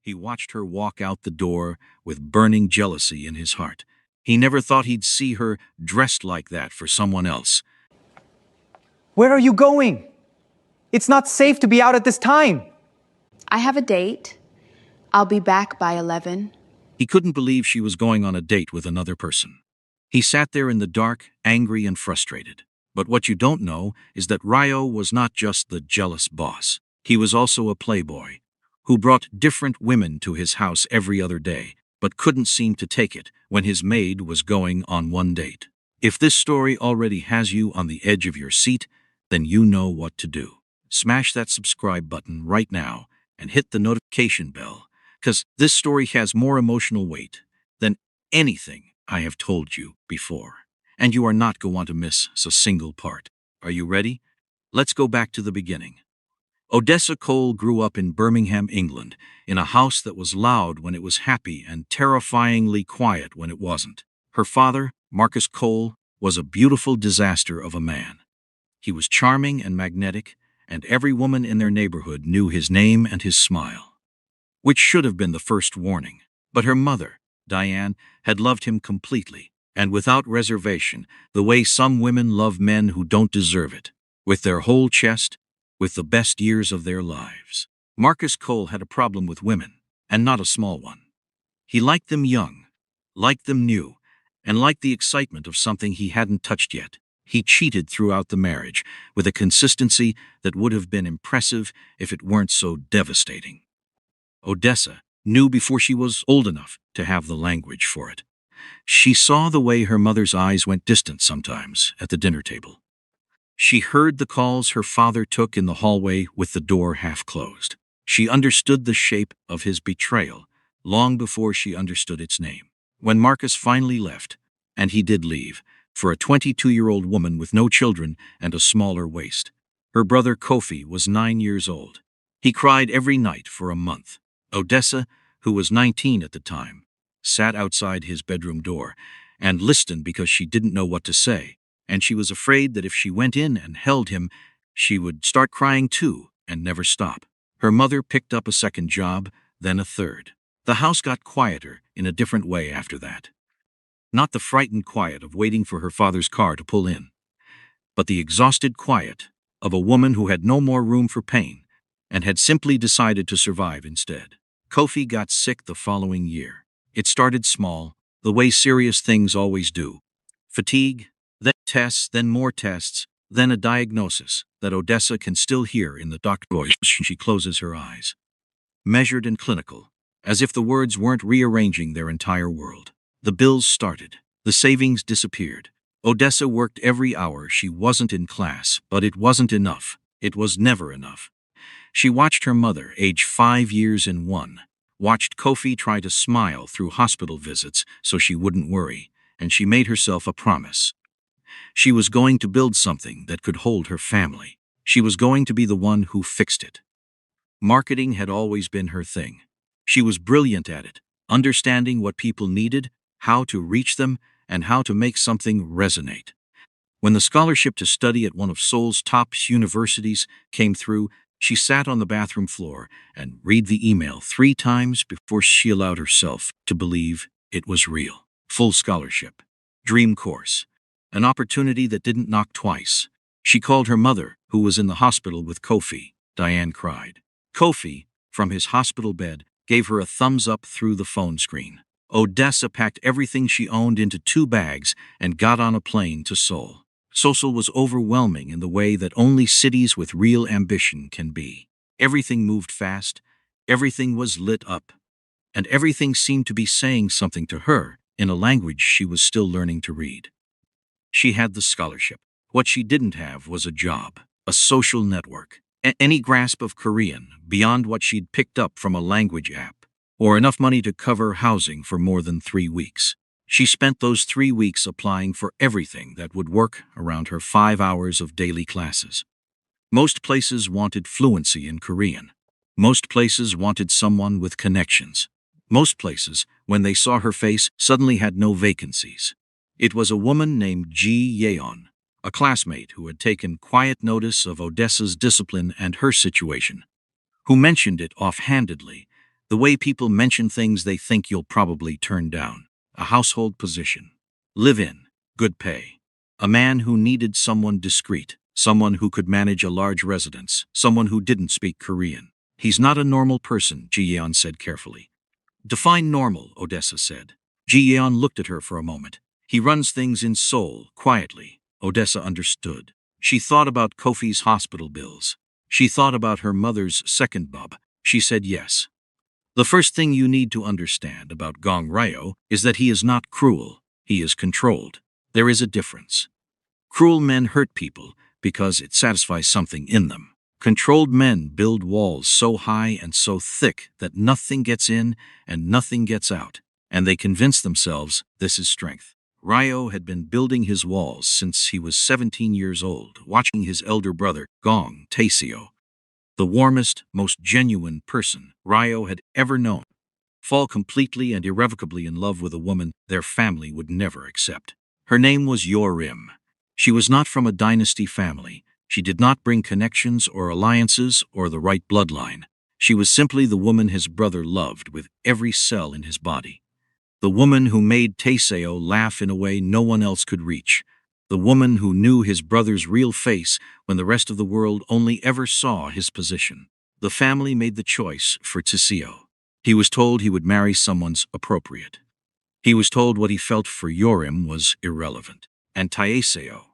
He watched her walk out the door with burning jealousy in his heart. He never thought he'd see her dressed like that for someone else. Where are you going? It's not safe to be out at this time. I have a date. I'll be back by 11. He couldn't believe she was going on a date with another person. He sat there in the dark, angry and frustrated. But what you don't know is that Ryo was not just the jealous boss. He was also a playboy who brought different women to his house every other day, but couldn't seem to take it when his maid was going on one date. If this story already has you on the edge of your seat, then you know what to do. Smash that subscribe button right now and hit the notification bell, because this story has more emotional weight than anything I have told you before. And you are not going to miss a single part. Are you ready? Let's go back to the beginning. Odessa Cole grew up in Birmingham, England, in a house that was loud when it was happy and terrifyingly quiet when it wasn't. Her father, Marcus Cole, was a beautiful disaster of a man. He was charming and magnetic, and every woman in their neighborhood knew his name and his smile, which should have been the first warning. But her mother, Diane, had loved him completely, and without reservation, the way some women love men who don't deserve it, with their whole chest, with the best years of their lives. Marcus Cole had a problem with women, and not a small one. He liked them young, liked them new, and liked the excitement of something he hadn't touched yet. He cheated throughout the marriage, with a consistency that would have been impressive if it weren't so devastating. Odessa knew before she was old enough to have the language for it. She saw the way her mother's eyes went distant sometimes at the dinner table. She heard the calls her father took in the hallway with the door half closed. She understood the shape of his betrayal long before she understood its name. When Marcus finally left, and he did leave, for a 22-year-old woman with no children and a smaller waist, her brother Kofi was 9 years old. He cried every night for a month. Odessa, who was 19 at the time, sat outside his bedroom door and listened because she didn't know what to say, and she was afraid that if she went in and held him, she would start crying too and never stop. Her mother picked up a second job, then a third. The house got quieter in a different way after that. Not the frightened quiet of waiting for her father's car to pull in, but the exhausted quiet of a woman who had no more room for pain and had simply decided to survive instead. Kofi got sick the following year. It started small, the way serious things always do. Fatigue, then tests, then more tests, then a diagnosis that Odessa can still hear in the doctor's voice when she closes her eyes. Measured and clinical, as if the words weren't rearranging their entire world. The bills started. The savings disappeared. Odessa worked every hour she wasn't in class, but it wasn't enough. It was never enough. She watched her mother age 5 years in one, watched Kofi try to smile through hospital visits so she wouldn't worry, and she made herself a promise. She was going to build something that could hold her family. She was going to be the one who fixed it. Marketing had always been her thing. She was brilliant at it, understanding what people needed, how to reach them, and how to make something resonate. When the scholarship to study at one of Seoul's top universities came through, she sat on the bathroom floor and read the email 3 times before she allowed herself to believe it was real. Full scholarship. Dream course. An opportunity that didn't knock twice. She called her mother, who was in the hospital with Kofi. Diane cried. Kofi, from his hospital bed, gave her a thumbs up through the phone screen. Odessa packed everything she owned into 2 bags and got on a plane to Seoul. Seoul was overwhelming in the way that only cities with real ambition can be. Everything moved fast, everything was lit up, and everything seemed to be saying something to her in a language she was still learning to read. She had the scholarship. What she didn't have was a job, a social network, any grasp of Korean beyond what she'd picked up from a language app, or enough money to cover housing for more than 3 weeks. She spent those 3 weeks applying for everything that would work around her 5 hours of daily classes. Most places wanted fluency in Korean. Most places wanted someone with connections. Most places, when they saw her face, suddenly had no vacancies. It was a woman named Ji Yeon, a classmate who had taken quiet notice of Odessa's discipline and her situation, who mentioned it offhandedly, The way people mention things they think you'll probably turn down. A household position. Live in. Good pay. A man who needed someone discreet. Someone who could manage a large residence. Someone who didn't speak Korean. He's not a normal person, Ji-yeon said carefully. Define normal, Odessa said. Ji-yeon looked at her for a moment. He runs things in Seoul, quietly. Odessa understood. She thought about Kofi's hospital bills. She thought about her mother's second bub. She said yes. The first thing you need to understand about Gong Ryo is that he is not cruel. He is controlled. There is a difference. Cruel men hurt people because it satisfies something in them. Controlled men build walls so high and so thick that nothing gets in and nothing gets out, and they convince themselves this is strength. Ryo had been building his walls since he was 17 years old, watching his elder brother, Gong Taeseo, the warmest, most genuine person Ryo had ever known, fall completely and irrevocably in love with a woman their family would never accept. Her name was Yorim. She was not from a dynasty family. She did not bring connections or alliances or the right bloodline. She was simply the woman his brother loved with every cell in his body. The woman who made Taeseo laugh in a way no one else could reach. The woman who knew his brother's real face when the rest of the world only ever saw his position. The family made the choice for Taeseo. He was told he would marry someone's appropriate. He was told what he felt for Yorim was irrelevant. And Taeseo,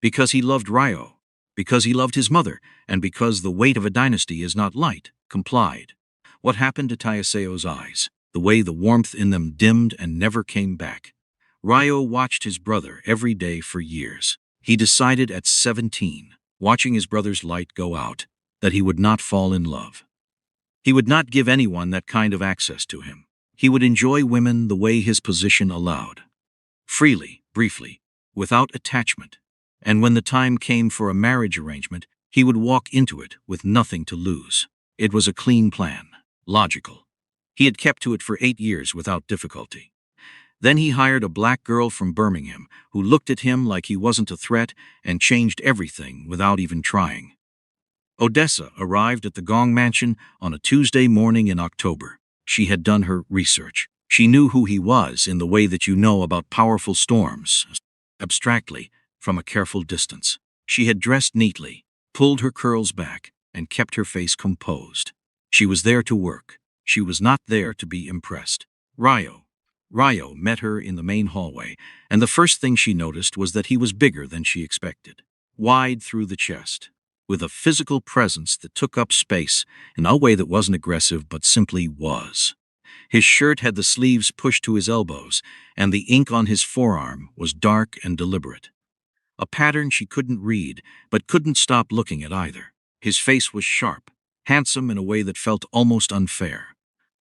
because he loved Ryo, because he loved his mother, and because the weight of a dynasty is not light, complied. What happened to Taeseo's eyes? The way the warmth in them dimmed and never came back. Ryo watched his brother every day for years. He decided at 17, watching his brother's light go out, that he would not fall in love. He would not give anyone that kind of access to him. He would enjoy women the way his position allowed. Freely, briefly, without attachment. And when the time came for a marriage arrangement, he would walk into it with nothing to lose. It was a clean plan, logical. He had kept to it for 8 years without difficulty. Then he hired a black girl from Birmingham who looked at him like he wasn't a threat and changed everything without even trying. Odessa arrived at the Gong Mansion on a Tuesday morning in October. She had done her research. She knew who he was in the way that you know about powerful storms, abstractly, from a careful distance. She had dressed neatly, pulled her curls back, and kept her face composed. She was there to work. She was not there to be impressed. Ryo met her in the main hallway, and the first thing she noticed was that he was bigger than she expected. Wide through the chest, with a physical presence that took up space in a way that wasn't aggressive but simply was. His shirt had the sleeves pushed to his elbows, and the ink on his forearm was dark and deliberate. A pattern she couldn't read, but couldn't stop looking at either. His face was sharp, handsome in a way that felt almost unfair,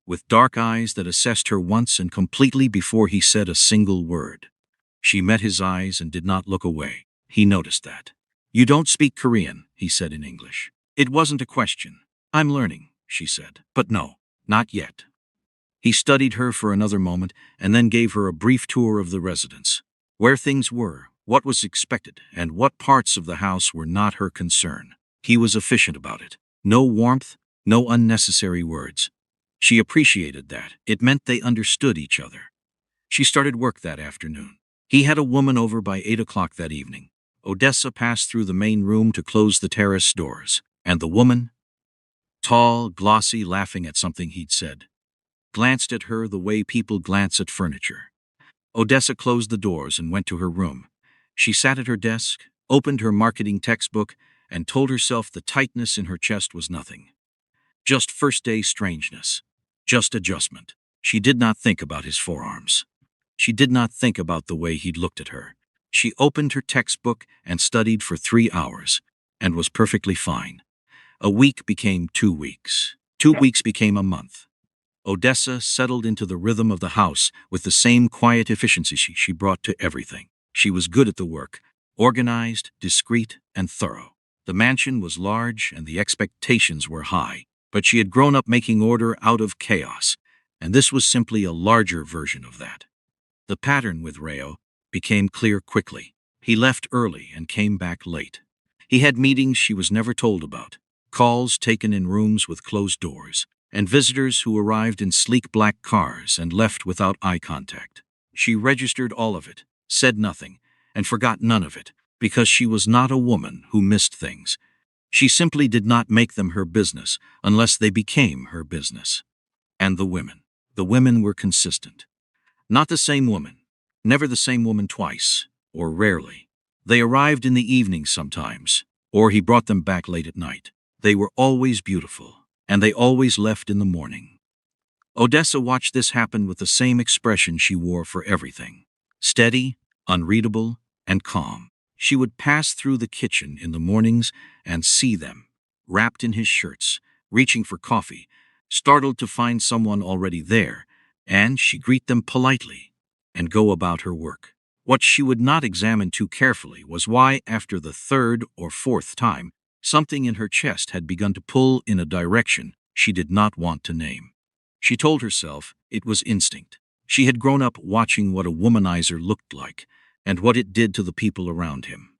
with dark eyes that assessed her once and completely before he said a single word. She met his eyes and did not look away. He noticed that. "You don't speak Korean," he said in English. It wasn't a question. "I'm learning," she said. "But no, not yet." He studied her for another moment and then gave her a brief tour of the residence. Where things were, what was expected, and what parts of the house were not her concern. He was efficient about it. No warmth, no unnecessary words. She appreciated that. It meant they understood each other. She started work that afternoon. He had a woman over by 8 o'clock that evening. Odessa passed through the main room to close the terrace doors, and the woman, tall, glossy, laughing at something he'd said, glanced at her the way people glance at furniture. Odessa closed the doors and went to her room. She sat at her desk, opened her marketing textbook, and told herself the tightness in her chest was nothing. Just first-day strangeness. Just adjustment. She did not think about his forearms. She did not think about the way he'd looked at her. She opened her textbook and studied for 3 hours, and was perfectly fine. A week became 2 weeks. 2 weeks became a month. Odessa settled into the rhythm of the house with the same quiet efficiency she brought to everything. She was good at the work, organized, discreet, and thorough. The mansion was large and the expectations were high, but she had grown up making order out of chaos, and this was simply a larger version of that. The pattern with Ryo became clear quickly. He left early and came back late. He had meetings she was never told about, calls taken in rooms with closed doors, and visitors who arrived in sleek black cars and left without eye contact. She registered all of it, said nothing, and forgot none of it, because she was not a woman who missed things. She simply did not make them her business unless they became her business. And the women. The women were consistent. Not the same woman. Never the same woman twice, or rarely. They arrived in the evening sometimes, or he brought them back late at night. They were always beautiful, and they always left in the morning. Odessa watched this happen with the same expression she wore for everything. Steady, unreadable, and calm. She would pass through the kitchen in the mornings and see them, wrapped in his shirts, reaching for coffee, startled to find someone already there, and she'd greet them politely and go about her work. What she would not examine too carefully was why, after the third or fourth time, something in her chest had begun to pull in a direction she did not want to name. She told herself it was instinct. She had grown up watching what a womanizer looked like and what it did to the people around him.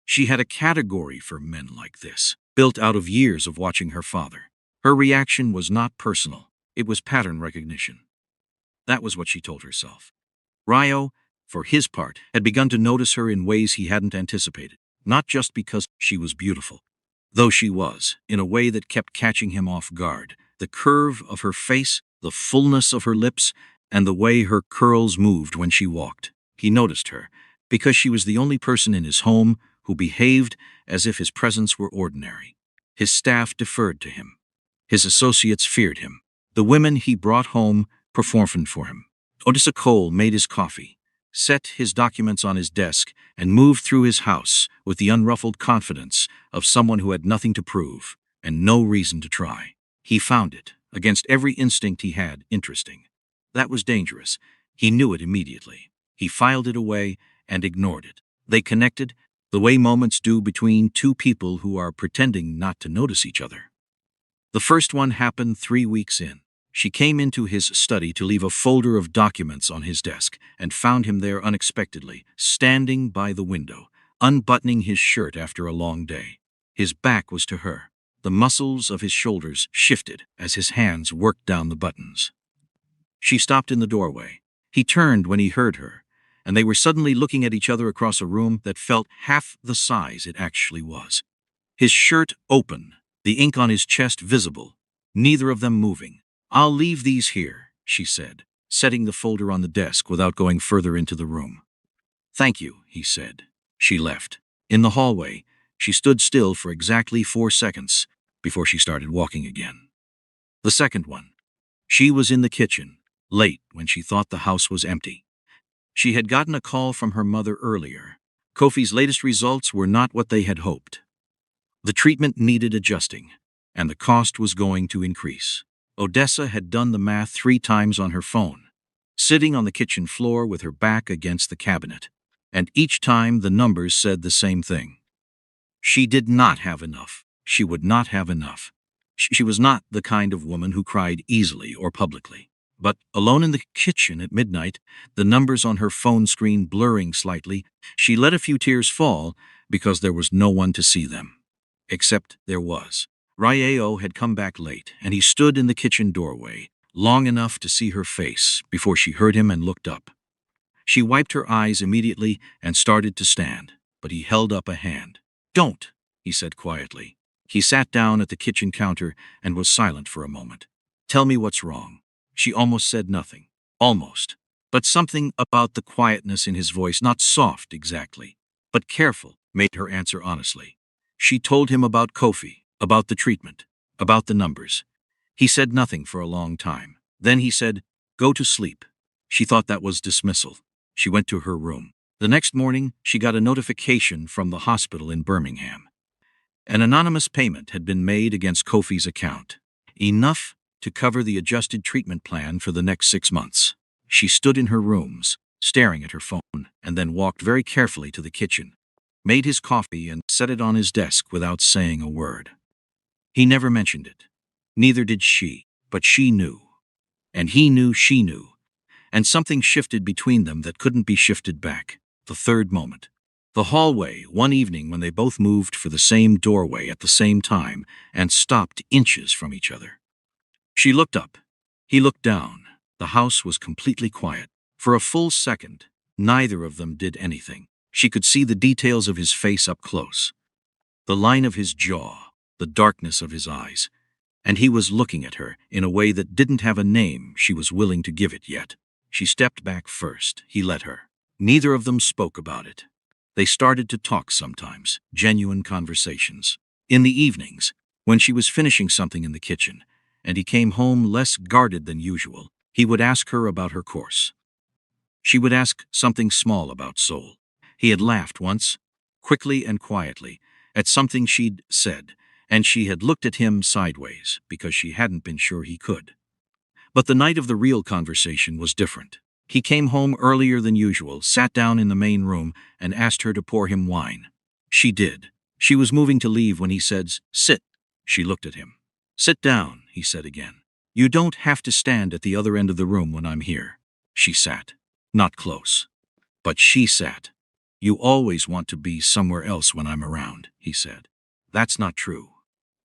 She had a category for men like this, built out of years of watching her father. Her reaction was not personal. It was pattern recognition. That was what she told herself. Ryo, for his part, had begun to notice her in ways he hadn't anticipated, not just because she was beautiful, though she was, in a way that kept catching him off guard. The curve of her face, the fullness of her lips, and the way her curls moved when she walked. He noticed her, because she was the only person in his home who behaved as if his presence were ordinary. His staff deferred to him. His associates feared him. The women he brought home performed for him. Odessa Cole made his coffee, set his documents on his desk, and moved through his house with the unruffled confidence of someone who had nothing to prove and no reason to try. He found it, against every instinct he had, interesting. That was dangerous. He knew it immediately. He filed it away and ignored it. They connected, the way moments do between two people who are pretending not to notice each other. The first one happened 3 weeks in. She came into his study to leave a folder of documents on his desk and found him there unexpectedly, standing by the window, unbuttoning his shirt after a long day. His back was to her. The muscles of his shoulders shifted as his hands worked down the buttons. She stopped in the doorway. He turned when he heard her, and they were suddenly looking at each other across a room that felt half the size it actually was. His shirt open, the ink on his chest visible, neither of them moving. "I'll leave these here," she said, setting the folder on the desk without going further into the room. "Thank you," he said. She left. In the hallway, she stood still for exactly 4 seconds before she started walking again. The second one. She was in the kitchen, late when she thought the house was empty. She had gotten a call from her mother earlier. Kofi's latest results were not what they had hoped. The treatment needed adjusting, and the cost was going to increase. Odessa had done the math 3 times on her phone, sitting on the kitchen floor with her back against the cabinet, and each time the numbers said the same thing. She did not have enough. She would not have enough. She was not the kind of woman who cried easily or publicly. But, alone in the kitchen at midnight, the numbers on her phone screen blurring slightly, she let a few tears fall because there was no one to see them. Except there was. Ryo had come back late, and he stood in the kitchen doorway, long enough to see her face before she heard him and looked up. She wiped her eyes immediately and started to stand, but he held up a hand. "Don't," he said quietly. He sat down at the kitchen counter and was silent for a moment. "Tell me what's wrong." She almost said nothing. Almost. But something about the quietness in his voice, not soft exactly, but careful, made her answer honestly. She told him about Kofi, about the treatment, about the numbers. He said nothing for a long time. Then he said, "Go to sleep." She thought that was dismissal. She went to her room. The next morning, she got a notification from the hospital in Birmingham. An anonymous payment had been made against Kofi's account. Enough to cover the adjusted treatment plan for the next 6 months. She stood in her rooms, staring at her phone, and then walked very carefully to the kitchen, made his coffee and set it on his desk without saying a word. He never mentioned it. Neither did she, but she knew. And he knew she knew. And something shifted between them that couldn't be shifted back. The third moment. The hallway, one evening when they both moved for the same doorway at the same time and stopped inches from each other. She looked up. He looked down. The house was completely quiet. For a full second, neither of them did anything. She could see the details of his face up close. The line of his jaw, the darkness of his eyes. And he was looking at her in a way that didn't have a name she was willing to give it yet. She stepped back first. He let her. Neither of them spoke about it. They started to talk sometimes, genuine conversations. In the evenings, when she was finishing something in the kitchen, and he came home less guarded than usual, he would ask her about her course. She would ask something small about Seoul. He had laughed once, quickly and quietly, at something she'd said, and she had looked at him sideways because she hadn't been sure he could. But the night of the real conversation was different. He came home earlier than usual, sat down in the main room, and asked her to pour him wine. She did. She was moving to leave when he said, "Sit." She looked at him. "Sit down," he said again. "You don't have to stand at the other end of the room when I'm here." She sat. Not close. But she sat. "You always want to be somewhere else when I'm around," he said. "That's not true."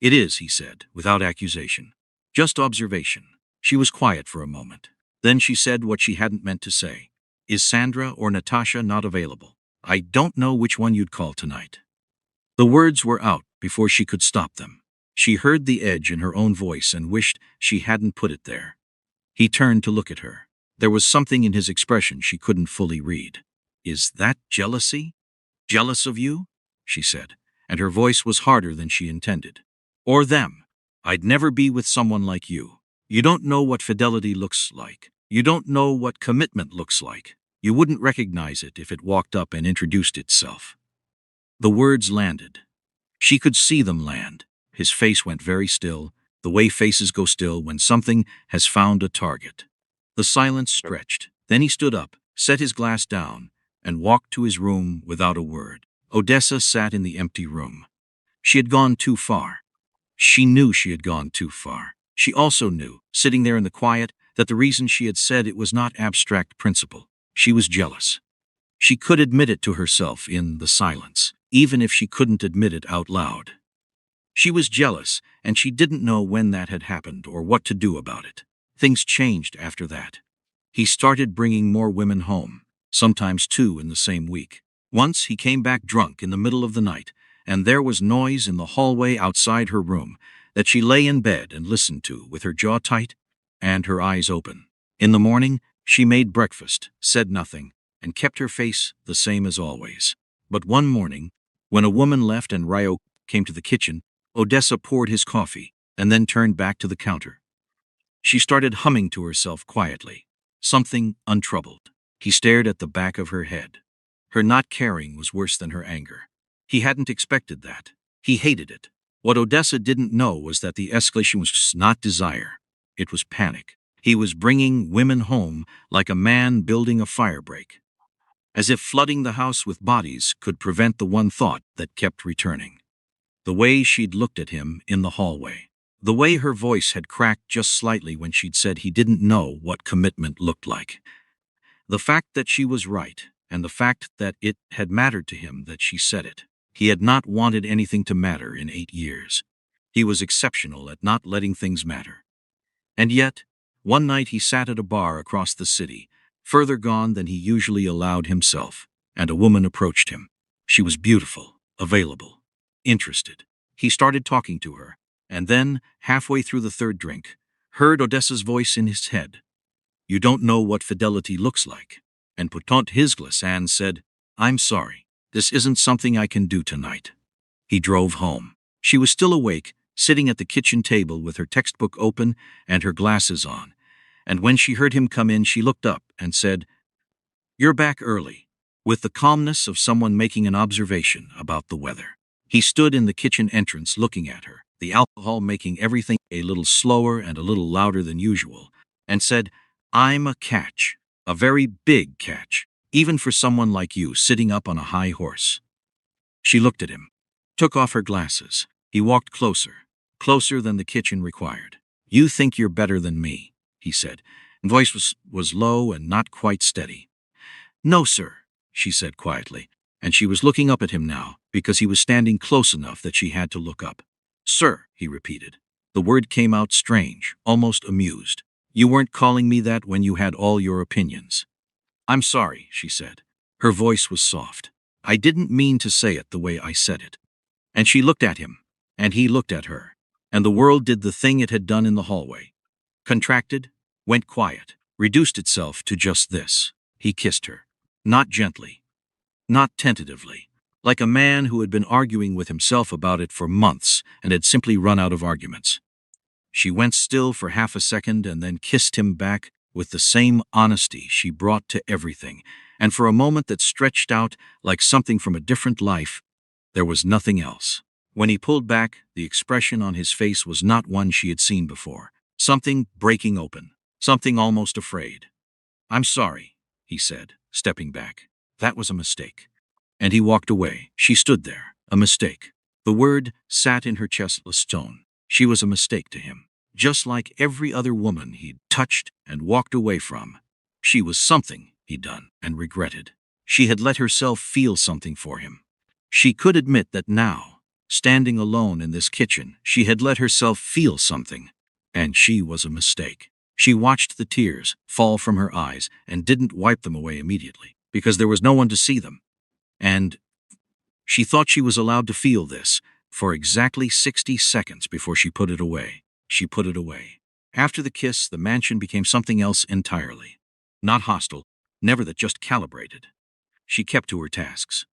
"It is," he said, without accusation. Just observation. She was quiet for a moment. Then she said what she hadn't meant to say. "Is Sandra or Natasha not available? I don't know which one you'd call tonight." The words were out before she could stop them. She heard the edge in her own voice and wished she hadn't put it there. He turned to look at her. There was something in his expression she couldn't fully read. "Is that jealousy? Jealous of you?" she said, and her voice was harder than she intended. "Or them? I'd never be with someone like you. You don't know what fidelity looks like. You don't know what commitment looks like. You wouldn't recognize it if it walked up and introduced itself." The words landed. She could see them land. His face went very still, the way faces go still when something has found a target. The silence stretched. Then he stood up, set his glass down, and walked to his room without a word. Odessa sat in the empty room. She had gone too far. She knew she had gone too far. She also knew, sitting there in the quiet, that the reason she had said it was not abstract principle. She was jealous. She could admit it to herself in the silence, even if she couldn't admit it out loud. She was jealous, and she didn't know when that had happened or what to do about it. Things changed after that. He started bringing more women home, sometimes 2 in the same week. Once he came back drunk in the middle of the night, and there was noise in the hallway outside her room that she lay in bed and listened to with her jaw tight and her eyes open. In the morning, she made breakfast, said nothing, and kept her face the same as always. But one morning, when a woman left and Ryo came to the kitchen, Odessa poured his coffee and then turned back to the counter. She started humming to herself quietly, something untroubled. He stared at the back of her head. Her not caring was worse than her anger. He hadn't expected that. He hated it. What Odessa didn't know was that the escalation was not desire. It was panic. He was bringing women home like a man building a firebreak. As if flooding the house with bodies could prevent the one thought that kept returning. The way she'd looked at him in the hallway. The way her voice had cracked just slightly when she'd said he didn't know what commitment looked like. The fact that she was right, and the fact that it had mattered to him that she said it. He had not wanted anything to matter in 8 years. He was exceptional at not letting things matter. And yet, one night he sat at a bar across the city, further gone than he usually allowed himself, and a woman approached him. She was beautiful, available, interested. He started talking to her, and then, halfway through the 3rd drink, heard Odessa's voice in his head. "You don't know what fidelity looks like." And put on his glass and said, "I'm sorry. This isn't something I can do tonight." He drove home. She was still awake, sitting at the kitchen table with her textbook open and her glasses on, and when she heard him come in she looked up and said, "You're back early," with the calmness of someone making an observation about the weather. He stood in the kitchen entrance looking at her, the alcohol making everything a little slower and a little louder than usual, and said, "I'm a catch, a very big catch, even for someone like you sitting up on a high horse." She looked at him, took off her glasses. He walked closer, closer than the kitchen required. "You think you're better than me," he said, and voice was low and not quite steady. "No, sir," she said quietly, and she was looking up at him now because he was standing close enough that she had to look up. "Sir," he repeated. The word came out strange, almost amused. You weren't calling me that when you had all your opinions. I'm sorry, she said. Her voice was soft. I didn't mean to say it the way I said it. And she looked at him, and he looked at her, and the world did the thing it had done in the hallway. Contracted, went quiet, reduced itself to just this. He kissed her. Not gently, not tentatively, like a man who had been arguing with himself about it for months and had simply run out of arguments. She went still for half a second and then kissed him back with the same honesty she brought to everything, and for a moment that stretched out like something from a different life, there was nothing else. When he pulled back, the expression on his face was not one she had seen before. Something breaking open, something almost afraid. I'm sorry, he said, stepping back. That was a mistake. And he walked away. She stood there. A mistake. The word sat in her chestless tone. She was a mistake to him. Just like every other woman he'd touched and walked away from. She was something he'd done and regretted. She had let herself feel something for him. She could admit that now, standing alone in this kitchen, she had let herself feel something. And she was a mistake. She watched the tears fall from her eyes and didn't wipe them away immediately, because there was no one to see them. And she thought she was allowed to feel this for exactly 60 seconds before she put it away. She put it away. After the kiss, the mansion became something else entirely. Not hostile, never that, just calibrated. She kept to her tasks.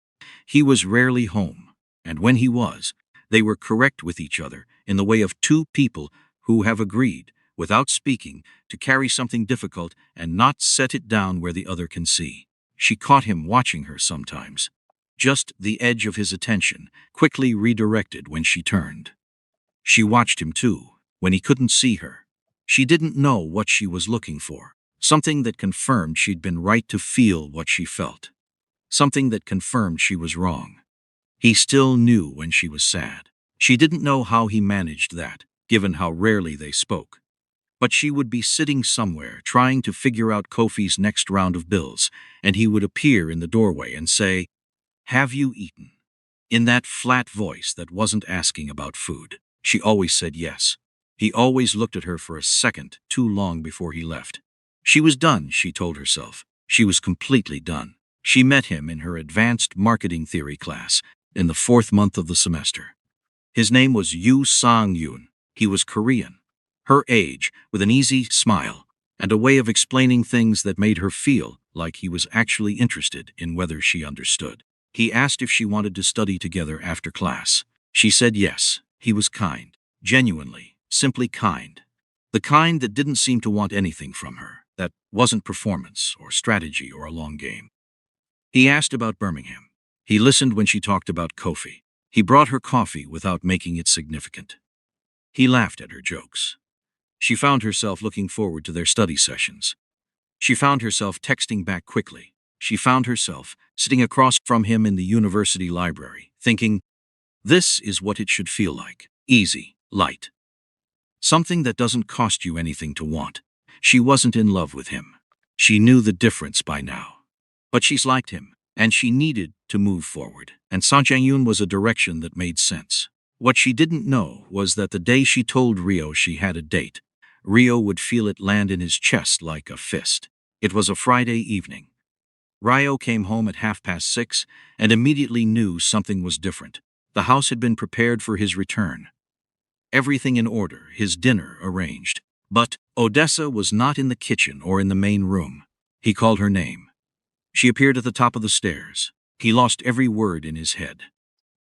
He was rarely home, and when he was, they were correct with each other in the way of two people who have agreed, without speaking, to carry something difficult and not set it down where the other can see. She caught him watching her sometimes. Just the edge of his attention, quickly redirected when she turned. She watched him too, when he couldn't see her. She didn't know what she was looking for. Something that confirmed she'd been right to feel what she felt. Something that confirmed she was wrong. He still knew when she was sad. She didn't know how he managed that, given how rarely they spoke. But she would be sitting somewhere trying to figure out Kofi's next round of bills, and he would appear in the doorway and say, "Have you eaten?" In that flat voice that wasn't asking about food. She always said yes. He always looked at her for a second too long before he left. She was done, she told herself. She was completely done. She met him in her advanced marketing theory class in the 4th month of the semester. His name was Yoo Sang-yoon. He was Korean. Her age, with an easy smile, and a way of explaining things that made her feel like he was actually interested in whether she understood. He asked if she wanted to study together after class. She said yes. He was kind. Genuinely, simply kind. The kind that didn't seem to want anything from her, that wasn't performance or strategy or a long game. He asked about Birmingham. He listened when she talked about Kofi. He brought her coffee without making it significant. He laughed at her jokes. She found herself looking forward to their study sessions. She found herself texting back quickly. She found herself sitting across from him in the university library, thinking, this is what it should feel like. Easy, light. Something that doesn't cost you anything to want. She wasn't in love with him. She knew the difference by now. But she's liked him, and she needed to move forward. And Sang-yoon was a direction that made sense. What she didn't know was that the day she told Rio she had a date, Rio would feel it land in his chest like a fist. It was a Friday evening. Rio came home at 6:30 and immediately knew something was different. The house had been prepared for his return. Everything in order, his dinner arranged. But Odessa was not in the kitchen or in the main room. He called her name. She appeared at the top of the stairs. He lost every word in his head.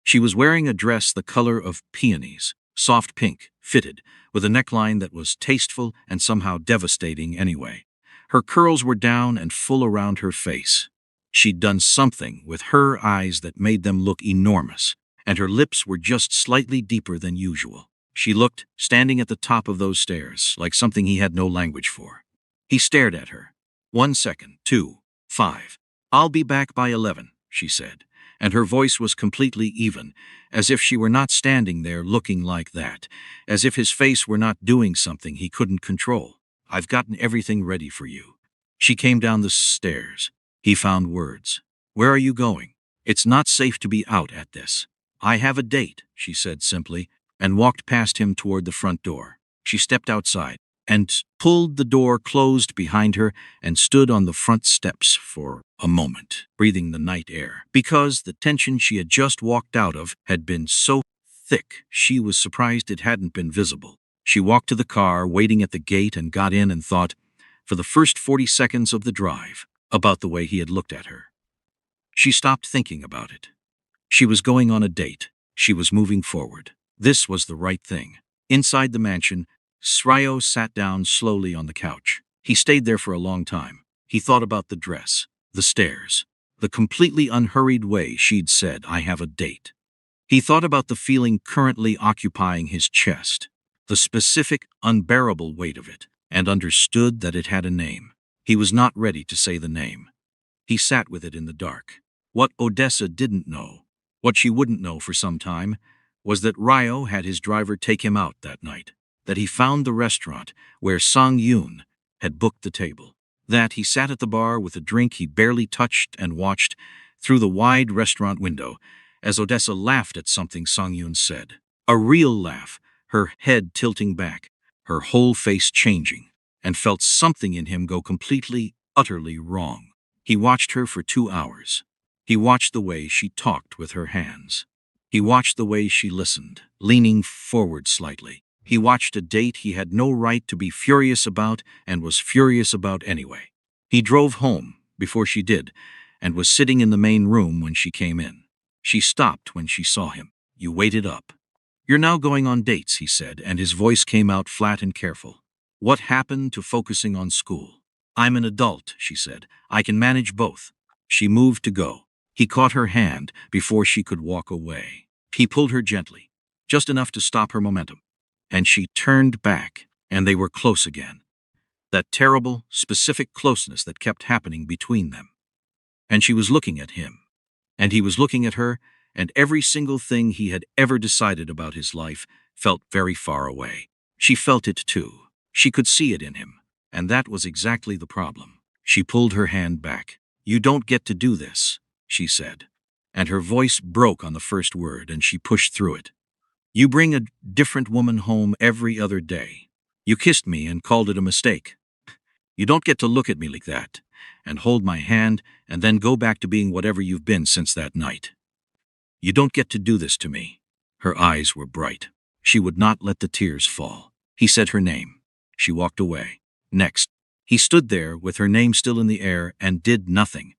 She was wearing a dress the color of peonies, soft pink, fitted, with a neckline that was tasteful and somehow devastating anyway. Her curls were down and full around her face. She'd done something with her eyes that made them look enormous, and her lips were just slightly deeper than usual. She looked, standing at the top of those stairs, like something he had no language for. He stared at her. 1 second, 2, 5. I'll be back by 11, she said, and her voice was completely even, as if she were not standing there looking like that, as if his face were not doing something he couldn't control. I've gotten everything ready for you. She came down the stairs. He found words. Where are you going? It's not safe to be out at this. I have a date, she said simply. and walked past him toward the front door. She stepped outside and pulled the door closed behind her and stood on the front steps for a moment, breathing the night air. Because the tension she had just walked out of had been so thick, she was surprised it hadn't been visible. She walked to the car, waiting at the gate, and got in and thought, for the first 40 seconds of the drive, about the way he had looked at her. She stopped thinking about it. She was going on a date. She was moving forward. This was the right thing. Inside the mansion, Sryo sat down slowly on the couch. He stayed there for a long time. He thought about the dress, the stairs, the completely unhurried way she'd said, "I have a date." He thought about the feeling currently occupying his chest, the specific, unbearable weight of it, and understood that it had a name. He was not ready to say the name. He sat with it in the dark. What Odessa didn't know, what she wouldn't know for some time, was that Ryo had his driver take him out that night, that he found the restaurant where Sang-yoon had booked the table, that he sat at the bar with a drink he barely touched and watched through the wide restaurant window as Odessa laughed at something Sang-yoon said. A real laugh, her head tilting back, her whole face changing, and felt something in him go completely, utterly wrong. He watched her for 2 hours. He watched the way she talked with her hands. He watched the way she listened, leaning forward slightly. He watched a date he had no right to be furious about and was furious about anyway. He drove home before she did and was sitting in the main room when she came in. She stopped when she saw him. "You waited up. You're now going on dates," he said, and his voice came out flat and careful. "What happened to focusing on school?" "I'm an adult," she said. "I can manage both." She moved to go. He caught her hand before she could walk away. He pulled her gently, just enough to stop her momentum, and she turned back, and they were close again. That terrible, specific closeness that kept happening between them. And she was looking at him, and he was looking at her, and every single thing he had ever decided about his life felt very far away. She felt it too. She could see it in him, and that was exactly the problem. She pulled her hand back. "You don't get to do this," she said, and her voice broke on the first word, and she pushed through it. "You bring a different woman home every other day. You kissed me and called it a mistake. You don't get to look at me like that and hold my hand and then go back to being whatever you've been since that night. You don't get to do this to me." Her eyes were bright. She would not let the tears fall. He said her name. She walked away. Next, he stood there with her name still in the air and did nothing,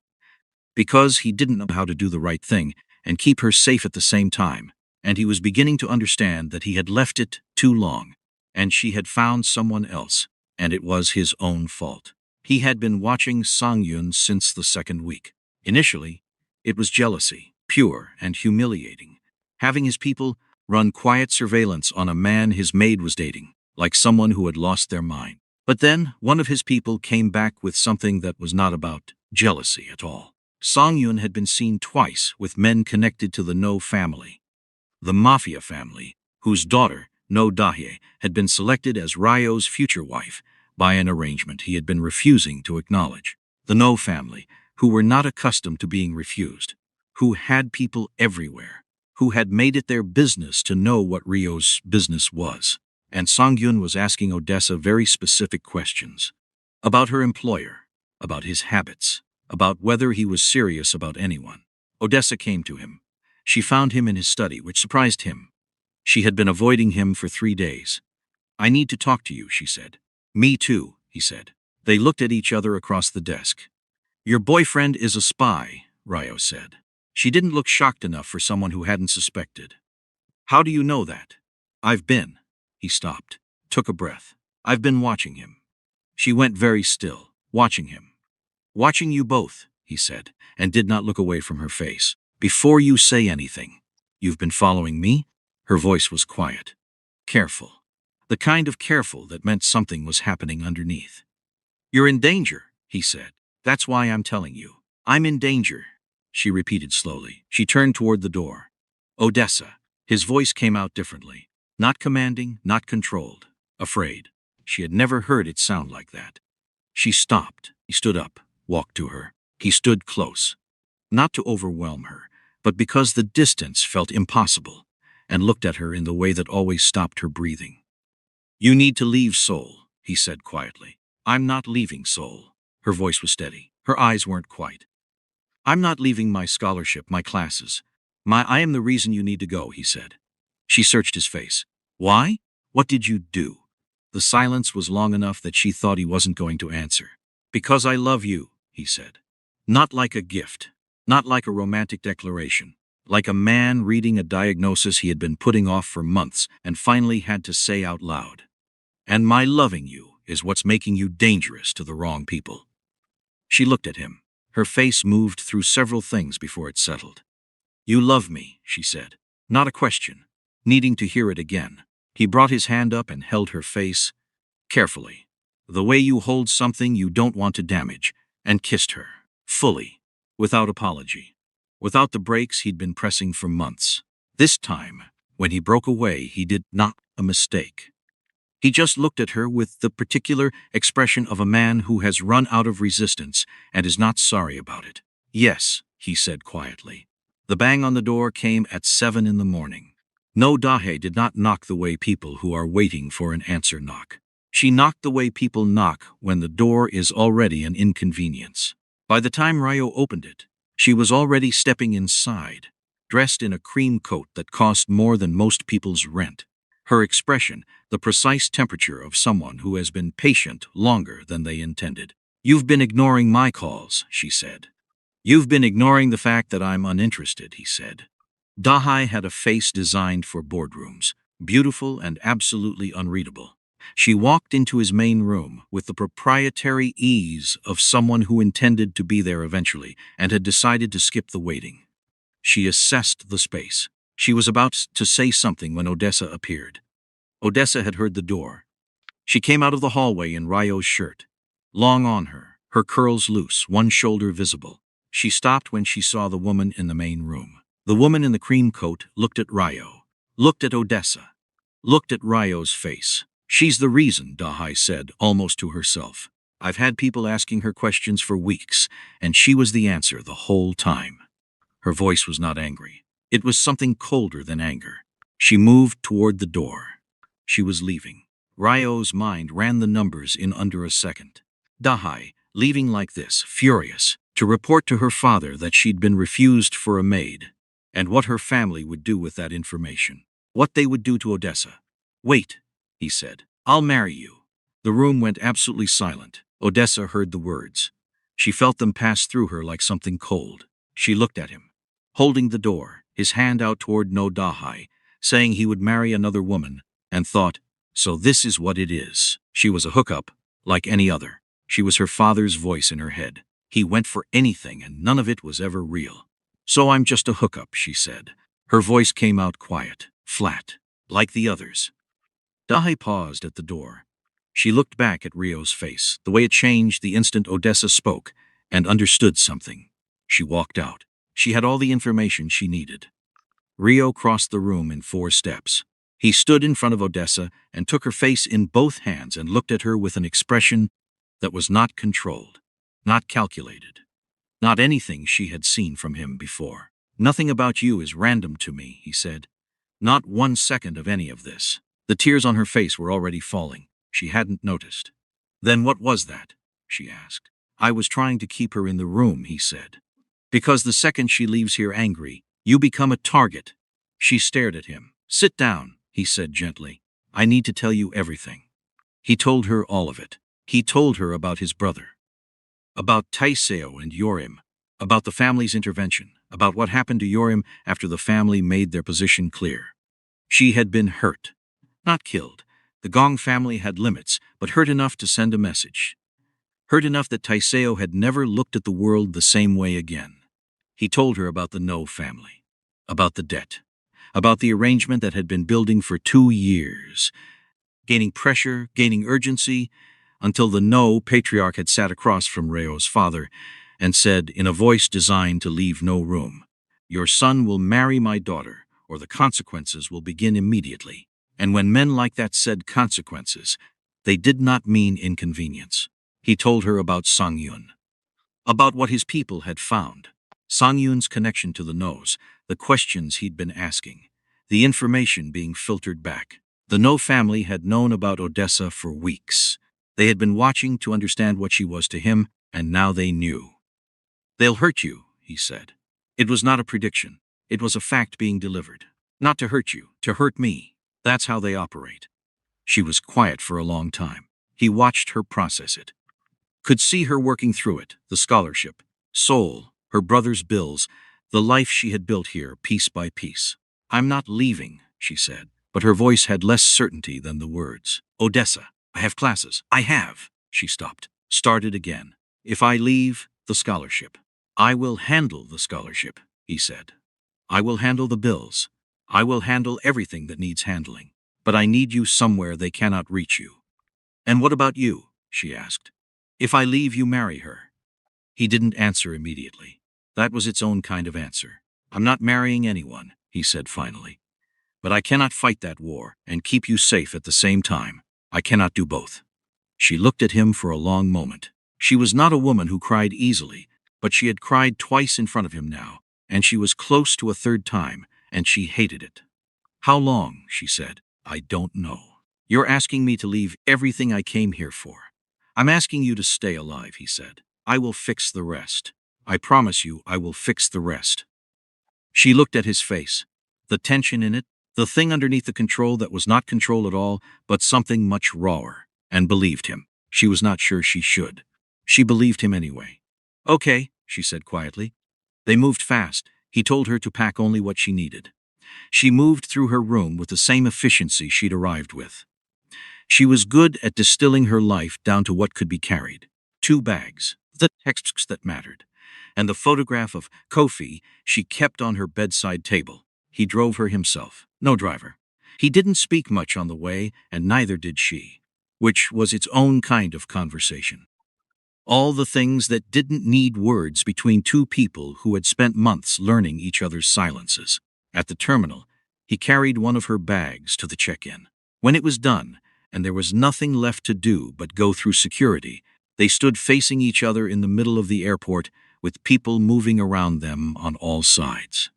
because he didn't know how to do the right thing and keep her safe at the same time, and he was beginning to understand that he had left it too long, and she had found someone else, and it was his own fault. He had been watching Sang-yoon since the second week. Initially, it was jealousy, pure and humiliating, having his people run quiet surveillance on a man his maid was dating, like someone who had lost their mind. But then, one of his people came back with something that was not about jealousy at all. Sang-yoon had been seen twice with men connected to the No family, the Mafia family, whose daughter, No Dahye, had been selected as Ryo's future wife by an arrangement he had been refusing to acknowledge. The No family, who were not accustomed to being refused, who had people everywhere, who had made it their business to know what Ryo's business was. And Sang-yoon was asking Odessa very specific questions about her employer, about his habits, about whether he was serious about anyone. Odessa came to him. She found him in his study, which surprised him. She had been avoiding him for 3 days. "I need to talk to you," she said. "Me too," he said. They looked at each other across the desk. "Your boyfriend is a spy," Ryo said. She didn't look shocked enough for someone who hadn't suspected. "How do you know that?" "I've been." He stopped, took a breath. "I've been watching him." She went very still, watching him. "Watching you both," he said, and did not look away from her face. "Before you say anything, you've been following me?" Her voice was quiet. Careful. The kind of careful that meant something was happening underneath. "You're in danger," he said. "That's why I'm telling you. I'm in danger," she repeated slowly. She turned toward the door. "Odessa." His voice came out differently. Not commanding, not controlled. Afraid. She had never heard it sound like that. She stopped. He stood up, walked to her. He stood close. Not to overwhelm her, but because the distance felt impossible, and looked at her in the way that always stopped her breathing. "You need to leave Seoul," he said quietly. "I'm not leaving Seoul." Her voice was steady. Her eyes weren't quite. "I'm not leaving my scholarship, my classes. I am the reason you need to go," he said. She searched his face. "Why? What did you do?" The silence was long enough that she thought he wasn't going to answer. "Because I love you," he said. Not like a gift, not like a romantic declaration, like a man reading a diagnosis he had been putting off for months and finally had to say out loud. "And my loving you is what's making you dangerous to the wrong people." She looked at him. Her face moved through several things before it settled. "You love me," she said. Not a question, needing to hear it again. He brought his hand up and held her face, carefully, the way you hold something you don't want to damage, and kissed her, fully, without apology, without the brakes he'd been pressing for months. This time, when he broke away, he did not a mistake. He just looked at her with the particular expression of a man who has run out of resistance and is not sorry about it. "Yes," he said quietly. The bang on the door came at 7 in the morning. No, Dahe did not knock the way people who are waiting for an answer knock. She knocked the way people knock when the door is already an inconvenience. By the time Ryo opened it, she was already stepping inside, dressed in a cream coat that cost more than most people's rent. Her expression, the precise temperature of someone who has been patient longer than they intended. "You've been ignoring my calls," she said. "You've been ignoring the fact that I'm uninterested," he said. Dahai had a face designed for boardrooms, beautiful and absolutely unreadable. She walked into his main room with the proprietary ease of someone who intended to be there eventually and had decided to skip the waiting. She assessed the space. She was about to say something when Odessa appeared. Odessa had heard the door. She came out of the hallway in Ryo's shirt, long on her curls loose, one shoulder visible. She stopped when she saw the woman in the main room. The woman in the cream coat looked at Ryo, looked at Odessa, looked at Ryo's face. "She's the reason," Dahai said, almost to herself. "I've had people asking her questions for weeks, and she was the answer the whole time." Her voice was not angry. It was something colder than anger. She moved toward the door. She was leaving. Ryo's mind ran the numbers in under a second. Dahai, leaving like this, furious, to report to her father that she'd been refused for a maid, and what her family would do with that information. What they would do to Odessa. "Wait," he said. "I'll marry you." The room went absolutely silent. Odessa heard the words. She felt them pass through her like something cold. She looked at him, holding the door, his hand out toward No Dahai, saying he would marry another woman, and thought, so this is what it is. She was a hookup, like any other. She was her father's voice in her head. He went for anything and none of it was ever real. "So I'm just a hookup," she said. Her voice came out quiet, flat, like the others. Dahai paused at the door. She looked back at Ryo's face, the way it changed the instant Odessa spoke, and understood something. She walked out. She had all the information she needed. Ryo crossed the room in 4 steps. He stood in front of Odessa and took her face in both hands and looked at her with an expression that was not controlled, not calculated, not anything she had seen from him before. "Nothing about you is random to me," he said. "Not 1 second of any of this." The tears on her face were already falling. She hadn't noticed. "Then what was that?" she asked. "I was trying to keep her in the room," he said. "Because the second she leaves here angry, you become a target." She stared at him. "Sit down," he said gently. "I need to tell you everything." He told her all of it. He told her about his brother, about Taiseo and Yorim, about the family's intervention, about what happened to Yorim after the family made their position clear. She had been hurt, not killed. The Gong family had limits, but hurt enough to send a message. Hurt enough that Taiseo had never looked at the world the same way again. He told her about the No family, about the debt, about the arrangement that had been building for 2 years, gaining pressure, gaining urgency, until the No patriarch had sat across from Ryo's father and said, in a voice designed to leave no room, "Your son will marry my daughter, or the consequences will begin immediately." And when men like that said consequences, they did not mean inconvenience. He told her about Sang-yun, about what his people had found, Sang-yun's connection to the No's, the questions he'd been asking, the information being filtered back. The No family had known about Odessa for weeks. They had been watching to understand what she was to him, and now they knew. "They'll hurt you," he said. It was not a prediction. It was a fact being delivered. Not to hurt you, to hurt me. That's how they operate. She was quiet for a long time. He watched her process it. Could see her working through it, the scholarship, soul, her brother's bills, the life she had built here piece by piece. "I'm not leaving," she said, but her voice had less certainty than the words. "Odessa, I have classes. I have." She stopped, started again. "If I leave, the scholarship." "I will handle the scholarship," he said. "I will handle the bills. I will handle everything that needs handling. But I need you somewhere they cannot reach you." "And what about you?" she asked. "If I leave, you marry her." He didn't answer immediately. That was its own kind of answer. "I'm not marrying anyone," he said finally. "But I cannot fight that war and keep you safe at the same time. I cannot do both." She looked at him for a long moment. She was not a woman who cried easily, but she had cried twice in front of him now, and she was close to a third time, and she hated it. "How long?" she said. "I don't know. You're asking me to leave everything I came here for." "I'm asking you to stay alive," he said. "I will fix the rest. I promise you I will fix the rest." She looked at his face. The tension in it, the thing underneath the control that was not control at all, but something much rawer, and believed him. She was not sure she should. She believed him anyway. "Okay," she said quietly. They moved fast. He told her to pack only what she needed. She moved through her room with the same efficiency she'd arrived with. She was good at distilling her life down to what could be carried. 2 bags, the texts that mattered, and the photograph of Kofi she kept on her bedside table. He drove her himself, no driver. He didn't speak much on the way, and neither did she, which was its own kind of conversation. All the things that didn't need words between two people who had spent months learning each other's silences. At the terminal, he carried one of her bags to the check-in. When it was done, and there was nothing left to do but go through security, they stood facing each other in the middle of the airport, with people moving around them on all sides.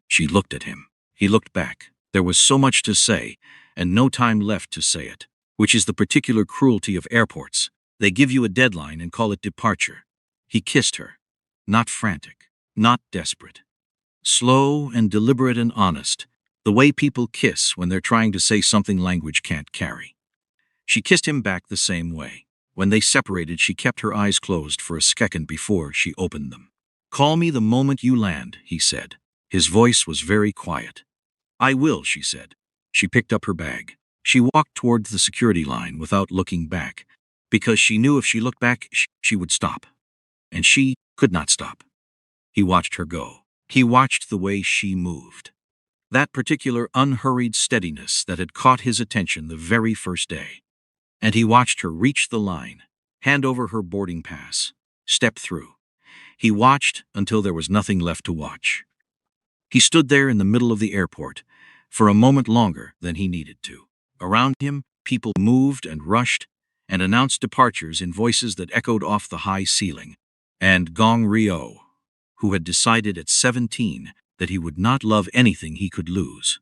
She looked at him. He looked back. There was so much to say, and no time left to say it, which is the particular cruelty of airports. They give you a deadline and call it departure. He kissed her. Not frantic, not desperate. Slow and deliberate and honest, the way people kiss when they're trying to say something language can't carry. She kissed him back the same way. When they separated, she kept her eyes closed for a second before she opened them. "Call me the moment you land," he said. His voice was very quiet. "I will," she said. She picked up her bag. She walked toward the security line without looking back, because she knew if she looked back, she would stop. And she could not stop. He watched her go. He watched the way she moved. That particular unhurried steadiness that had caught his attention the very first day. And he watched her reach the line, hand over her boarding pass, step through. He watched until there was nothing left to watch. He stood there in the middle of the airport for a moment longer than he needed to. Around him, people moved and rushed and announced departures in voices that echoed off the high ceiling. And Gong Rio, who had decided at 17 that he would not love anything he could lose,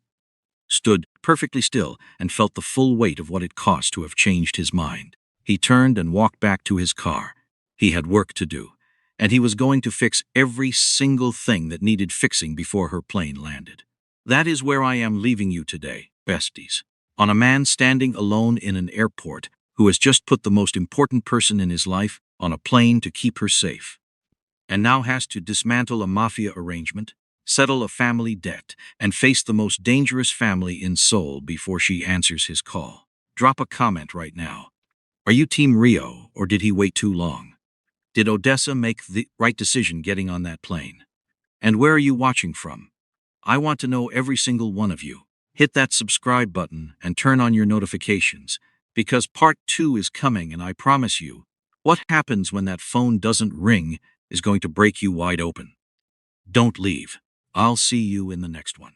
stood perfectly still and felt the full weight of what it cost to have changed his mind. He turned and walked back to his car. He had work to do, and he was going to fix every single thing that needed fixing before her plane landed. That is where I am leaving you today, besties. On a man standing alone in an airport who has just put the most important person in his life on a plane to keep her safe, and now has to dismantle a mafia arrangement, settle a family debt, and face the most dangerous family in Seoul before she answers his call. Drop a comment right now. Are you Team Rio, or did he wait too long? Did Odessa make the right decision getting on that plane? And where are you watching from? I want to know every single one of you. Hit that subscribe button and turn on your notifications, because part 2 is coming, and I promise you, what happens when that phone doesn't ring is going to break you wide open. Don't leave. I'll see you in the next one.